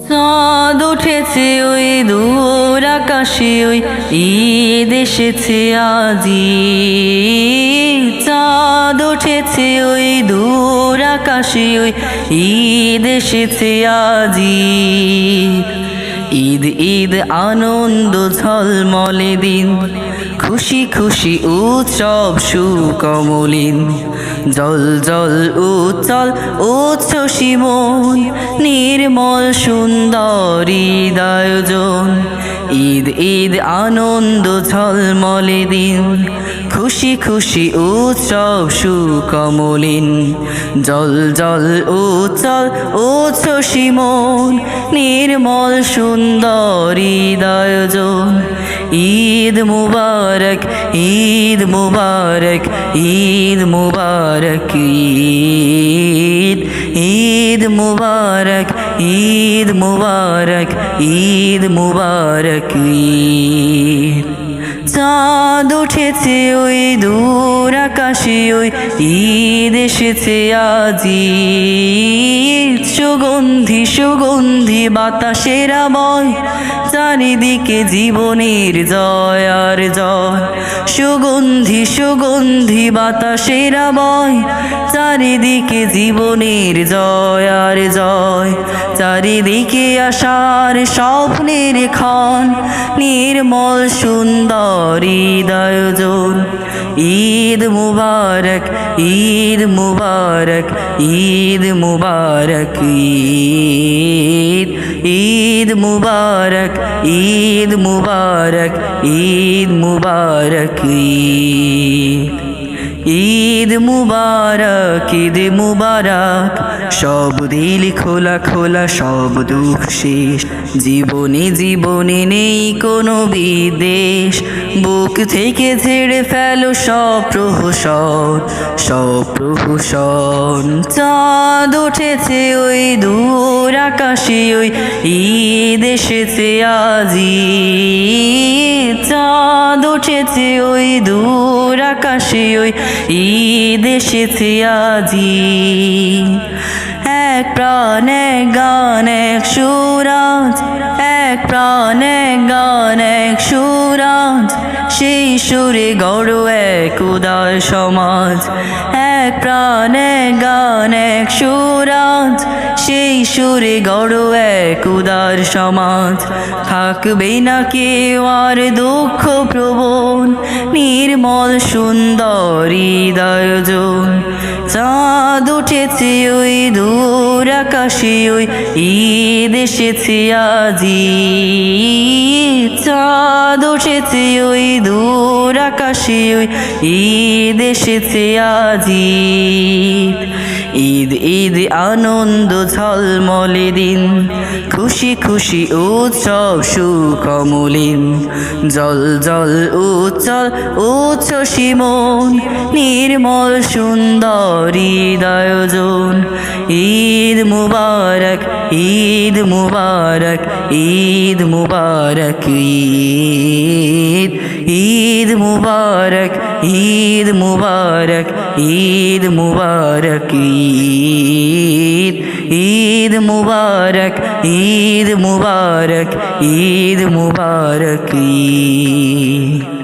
চাঁদ উঠেছে ওই দূর আকাশে, ওই ঈদ এসেছে আজি। চাঁদ উঠেছে ওই দূর আকাশে, ওই ঈদ এসেছে আজি। ঈদ ঈদ আনন্দ ঝলমলে দিন, খুশি খুশি উৎসব সুকমলিন। জল জল উজ্জ্বল উচ্ছ্বসী মন, নির্মল সুন্দর ঈদ আয়োজন। ঈদ ঈদ আনন্দ ঝলমলে দিন, খুশি খুশি উৎসব সুকমলিন। জল জল উজ্জ্বল উচ্ছ্বসী মন, নির্মল সুন্দর ঈদ আয়োজন। ঈদ মুবারক ঈদ মুবারক ঈদ মুবারক ঈদ ঈদ মুবারক ঈদ মুবারক ঈদ মুবারক ঈদ। চাঁদ উঠেছে ওই দূর আকাশে, ওই ঈদ এসেছে আজি। সুগন্ধি সুগন্ধি বাতাসের বয়, চারিদিকে জীবনের জয় আর জয়। সুগন্ধি সুগন্ধি বাতাসের বয়, চারিদিকে জীবনের জয় আর জয়। চারিদিকে আশার স্বপ্নের ক্ষণ, নির্মল সুন্দর ঈদ আয়োজন। ঈদ মুবারক ঈদ মুবারক ঈদ মুবারক ঈদ ঈদ মুবারক ঈদ মুবারক ঈদ মুবারক ঈদ। ঈদ মুবারক ঈদ মুবারক, সব দিল খোলা খোলা সব দুঃখ শেষ। জীবনে জীবনে নেই কোনো বিদ্বেষ, বুক থেকে ঝেড়ে ফেলো সব প্রহসন সব প্রহসন। চাঁদ উঠেছে ওই দূর আকাশে, ওই ঈদ এসেছে আজি। চাঁদ উঠেছে ওই দূর আকাশে, ওই ঈদ এসেছে আজি। এক প্রাণ এক গান এক সুরাজ, এক প্রাণ এক গান এক সুরাজ। সেই সুরে গড় এক উদার সমাজ। এক প্রাণ এক গান এক সুরাজ, সেই সুরে গড় এক উদার সমাজ। থাকবে না কেউ আর দুঃখ প্রবণ, নির্মল সুন্দর ঈদ আয়োজন। চাঁদ উঠেছে ওই দূর আকাশে, ওই ঈদ এসেছে আজি। চাঁদ উঠেছে ওই দূর আকাশে, ওই ঈদ এসেছে আজি। ঈদ ঈদ আনন্দ ঝলমলে দিন, খুশি খুশি উৎসব সুকমলিন। জল জল উজ্জ্বল উচ্ছ্বসী মন, নির্মল সুন্দর ঈদ আয়োজন। ঈদ মুবারক ঈদ মুবারক ঈদ মুবারক ঈদ ঈদ মুবারক ঈদ মুবারক ঈদ মুবারক ঈদ ঈদ মুবারক ঈদ মুবারক ঈদ মুবারক ঈদ।